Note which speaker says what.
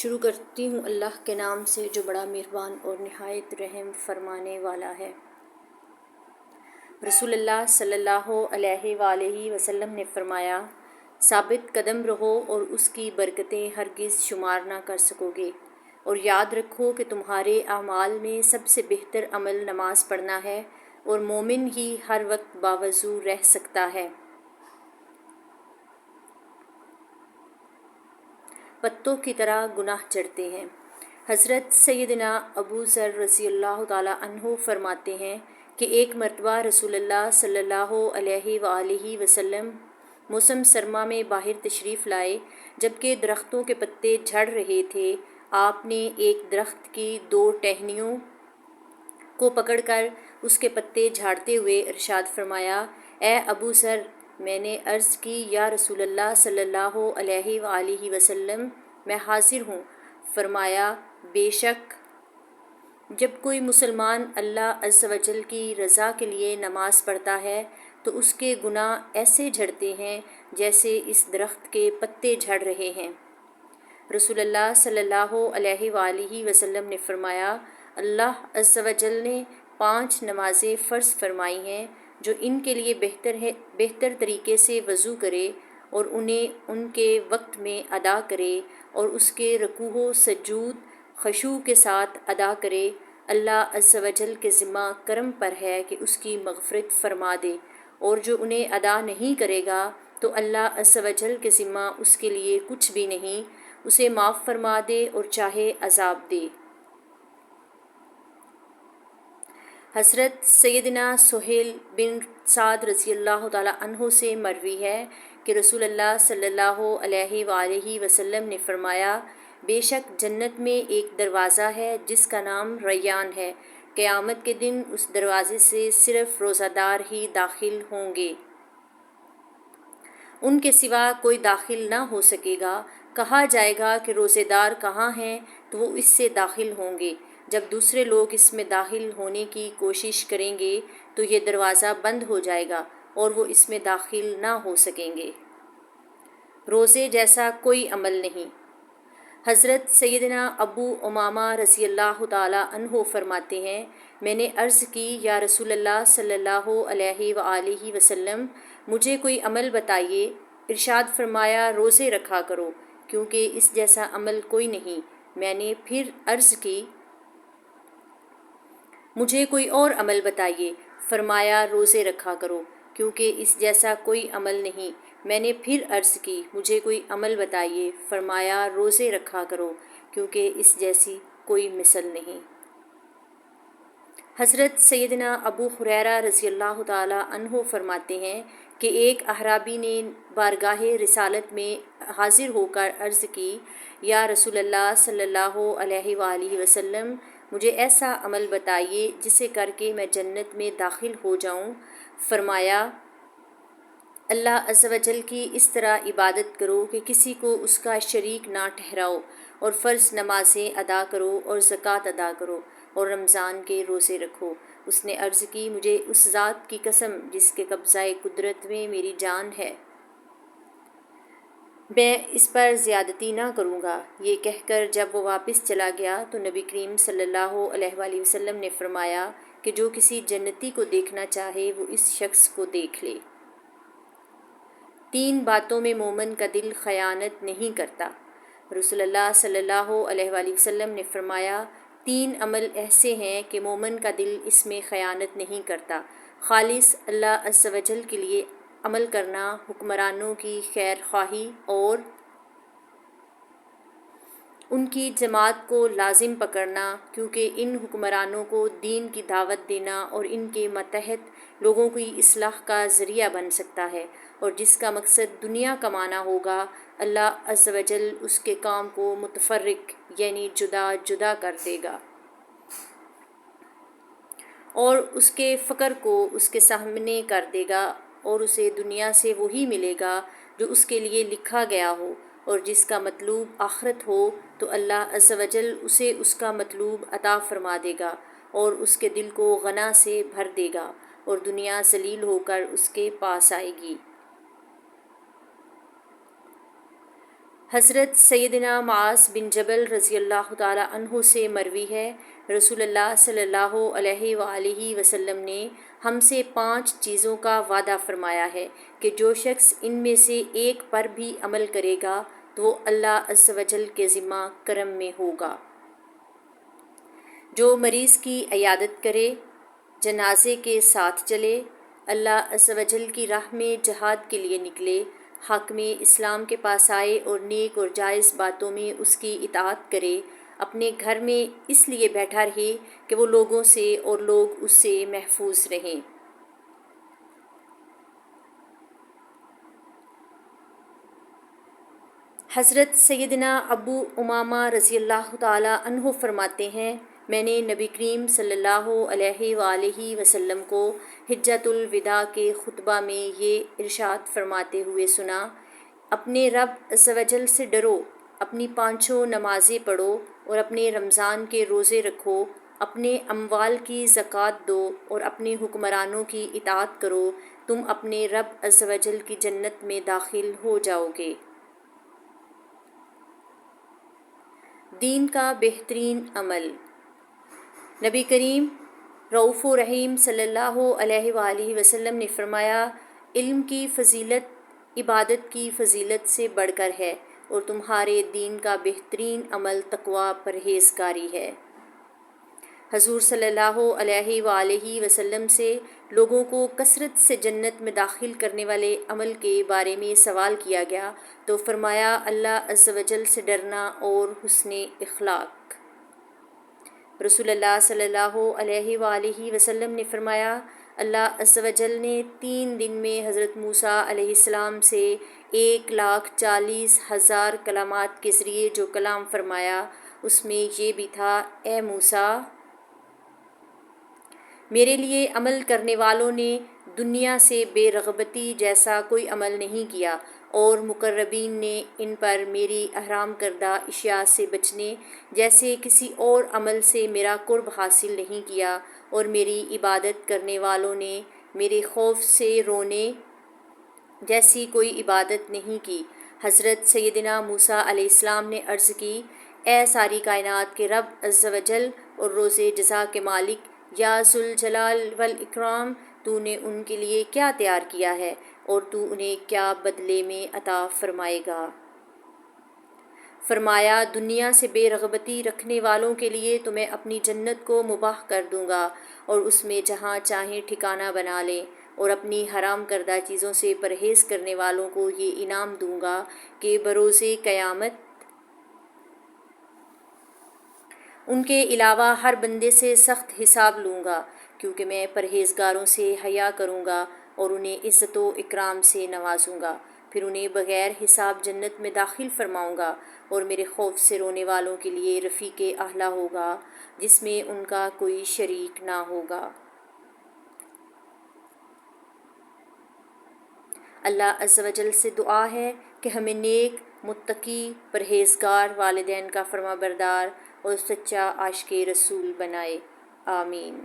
Speaker 1: شروع کرتی ہوں اللہ کے نام سے جو بڑا مہربان اور نہایت رحم فرمانے والا ہے۔ رسول اللہ صلی اللہ علیہ وآلہ وسلم نے فرمایا، ثابت قدم رہو اور اس کی برکتیں ہرگز شمار نہ کر سکو گے، اور یاد رکھو کہ تمہارے اعمال میں سب سے بہتر عمل نماز پڑھنا ہے، اور مومن ہی ہر وقت باوضو رہ سکتا ہے۔ پتوں کی طرح گناہ چڑھتے ہیں۔ حضرت سیدنا ابو ذر رضی اللہ تعالیٰ عنہ فرماتے ہیں کہ ایک مرتبہ رسول اللہ صلی اللہ علیہ وآلہ وسلم موسم سرما میں باہر تشریف لائے، جبکہ درختوں کے پتے جھڑ رہے تھے۔ آپ نے ایک درخت کی 2 ٹہنیوں کو پکڑ کر اس کے پتے جھاڑتے ہوئے ارشاد فرمایا، اے ابو ذر، میں نے عرض کی، یا رسول اللہ صلی اللہ علیہ وآلہ وسلم، میں حاضر ہوں۔ فرمایا، بے شک جب کوئی مسلمان اللہ عز و جل کی رضا کے لیے نماز پڑھتا ہے تو اس کے گناہ ایسے جھڑتے ہیں جیسے اس درخت کے پتے جھڑ رہے ہیں۔ رسول اللہ صلی اللہ علیہ وآلہ وسلم نے فرمایا، اللہ عز و جل نے 5 نمازیں فرض فرمائی ہیں، جو ان کے لیے بہتر طریقے سے وضو کرے اور انہیں ان کے وقت میں ادا کرے اور اس کے رکوع و سجود خشوع کے ساتھ ادا کرے، اللہ عز و جل کے ذمہ کرم پر ہے کہ اس کی مغفرت فرما دے، اور جو انہیں ادا نہیں کرے گا تو اللہ عز و جل کے ذمہ اس کے لیے کچھ بھی نہیں، اسے معاف فرما دے اور چاہے عذاب دے۔ حضرت سیدنا سہیل بن سعد رضی اللہ تعالیٰ عنہ سے مروی ہے کہ رسول اللہ صلی اللہ علیہ وآلہ وسلم نے فرمایا، بے شک جنت میں ایک دروازہ ہے جس کا نام ریان ہے، قیامت کے دن اس دروازے سے صرف روزہ دار ہی داخل ہوں گے، ان کے سوا کوئی داخل نہ ہو سکے گا۔ کہا جائے گا کہ روزے دار کہاں ہیں؟ تو وہ اس سے داخل ہوں گے۔ جب دوسرے لوگ اس میں داخل ہونے کی کوشش کریں گے تو یہ دروازہ بند ہو جائے گا اور وہ اس میں داخل نہ ہو سکیں گے۔ روزے جیسا کوئی عمل نہیں۔ حضرت سیدنا ابو امامہ رضی اللہ تعالیٰ عنہ فرماتے ہیں، میں نے عرض کی، یا رسول اللہ صلی اللہ علیہ وآلہ وسلم، مجھے کوئی عمل بتائیے۔ ارشاد فرمایا، روزے رکھا کرو، کیونکہ اس جیسا عمل کوئی نہیں۔ میں نے پھر عرض کی، مجھے کوئی اور عمل بتائیے۔ فرمایا، روزے رکھا کرو، کیونکہ اس جیسا کوئی عمل نہیں۔ میں نے پھر عرض کی، مجھے کوئی عمل بتائیے۔ فرمایا، روزے رکھا کرو، کیونکہ اس جیسی کوئی مثل نہیں۔ حضرت سیدنا ابو ہریرہ رضی اللہ تعالیٰ عنہ فرماتے ہیں کہ ایک اعرابی نے بارگاہ رسالت میں حاضر ہو کر عرض کی، یا رسول اللہ صلی اللہ علیہ وآلہ وسلم، مجھے ایسا عمل بتائیے جسے کر کے میں جنت میں داخل ہو جاؤں۔ فرمایا، اللہ عز و جل کی اس طرح عبادت کرو کہ کسی کو اس کا شریک نہ ٹھہراؤ، اور فرض نمازیں ادا کرو اور زکوٰۃ ادا کرو، اور رمضان کے روزے رکھو۔ اس نے عرض کی، مجھے اس ذات کی قسم جس کے قبضہ قدرت میں میری جان ہے، میں اس پر زیادتی نہ کروں گا۔ یہ کہہ کر جب وہ واپس چلا گیا تو نبی کریم صلی اللہ علیہ وآلہ وسلم نے فرمایا کہ جو کسی جنتی کو دیکھنا چاہے وہ اس شخص کو دیکھ لے۔ 3 باتوں میں مومن کا دل خیانت نہیں کرتا۔ رسول اللہ صلی اللہ علیہ وآلہ وسلم نے فرمایا، 3 عمل ایسے ہیں کہ مومن کا دل اس میں خیانت نہیں کرتا: خالص اللہ عز و جل کے لیے عمل کرنا، حکمرانوں کی خیر خواہی اور ان کی جماعت کو لازم پکڑنا، کیونکہ ان حکمرانوں کو دین کی دعوت دینا اور ان کے ماتحت لوگوں کی اصلاح کا ذریعہ بن سکتا ہے، اور جس کا مقصد دنیا کمانا ہوگا، اللہ عز و جل اس کے کام کو متفرق یعنی جدا جدا کر دے گا، اور اس کے فقر کو اس کے سامنے کر دے گا، اور اسے دنیا سے وہی ملے گا جو اس کے لیے لکھا گیا ہو، اور جس کا مطلوب آخرت ہو تو اللہ عز و جل اسے اس کا مطلوب عطا فرما دے گا، اور اس کے دل کو غنا سے بھر دے گا، اور دنیا ذلیل ہو کر اس کے پاس آئے گی۔ حضرت سیدنا معاذ بن جبل رضی اللہ تعالی عنہ سے مروی ہے، رسول اللہ صلی اللہ علیہ وآلہ وسلم نے ہم سے 5 چیزوں کا وعدہ فرمایا ہے کہ جو شخص ان میں سے ایک پر بھی عمل کرے گا تو وہ اللہ عز و جل کے ذمہ کرم میں ہوگا۔ جو مریض کی عیادت کرے، جنازے کے ساتھ چلے، اللہ عز و جل کی راہ میں جہاد کے لیے نکلے، حاکم اسلام کے پاس آئے اور نیک اور جائز باتوں میں اس کی اطاعت کرے، اپنے گھر میں اس لیے بیٹھا رہے کہ وہ لوگوں سے اور لوگ اس سے محفوظ رہیں۔ حضرت سیدنا ابو امامہ رضی اللہ تعالی عنہ فرماتے ہیں، میں نے نبی کریم صلی اللہ علیہ وآلہ وسلم کو حجۃ الوداع کے خطبہ میں یہ ارشاد فرماتے ہوئے سنا، اپنے رب عز و جل سے ڈرو، اپنی 5 نمازیں پڑھو اور اپنے رمضان کے روزے رکھو، اپنے اموال کی زکوٰۃ دو اور اپنے حکمرانوں کی اطاعت کرو، تم اپنے رب عز و جل کی جنت میں داخل ہو جاؤ گے۔ دین کا بہترین عمل۔ نبی کریم رؤوف رحیم صلی اللہ علیہ وآلہ وسلم نے فرمایا، علم کی فضیلت عبادت کی فضیلت سے بڑھ کر ہے اور تمہارے دین کا بہترین عمل تقویٰ پرہیزگاری ہے۔ حضور صلی اللہ علیہ وآلہ وسلم سے لوگوں کو کثرت سے جنت میں داخل کرنے والے عمل کے بارے میں سوال کیا گیا تو فرمایا، اللہ عز و جل سے ڈرنا اور حسن اخلاق۔ رسول اللہ صلی اللہ علیہ وآلہ وسلم نے فرمایا، اللہ عز و جل نے 3 دن میں حضرت موسیٰ علیہ السلام سے 1,40,000 کلمات کے ذریعے جو کلام فرمایا اس میں یہ بھی تھا، اے موسیٰ، میرے لیے عمل کرنے والوں نے دنیا سے بے رغبتی جیسا کوئی عمل نہیں کیا اور مقربین نے ان پر میری حرام کردہ اشیاء سے بچنے جیسے کسی اور عمل سے میرا قرب حاصل نہیں کیا، اور میری عبادت کرنے والوں نے میرے خوف سے رونے جیسی کوئی عبادت نہیں کی۔ حضرت سیدنا موسیٰ علیہ السلام نے عرض کی، اے ساری کائنات کے رب عز و جل اور روز جزا کے مالک، یا ذوالجلال والاکرام، تو نے ان کے لیے کیا تیار کیا ہے اور تو انہیں کیا بدلے میں عطا فرمائے گا؟ فرمایا، دنیا سے بے رغبتی رکھنے والوں کے لیے تو میں اپنی جنت کو مباح کر دوں گا اور اس میں جہاں چاہیں ٹھکانہ بنا لیں، اور اپنی حرام کردہ چیزوں سے پرہیز کرنے والوں کو یہ انعام دوں گا کہ بروز قیامت ان کے علاوہ ہر بندے سے سخت حساب لوں گا، کیونکہ میں پرہیزگاروں سے حیا کروں گا اور انہیں عزت و اکرام سے نوازوں گا، پھر انہیں بغیر حساب جنت میں داخل فرماؤں گا، اور میرے خوف سے رونے والوں کے لیے رفیق اعلیٰ ہوگا جس میں ان کا کوئی شریک نہ ہوگا۔ اللہ عز و جل سے دعا ہے کہ ہمیں نیک، متقی، پرہیزگار، والدین کا فرما بردار اور سچا عاشق رسول بنائے، آمین۔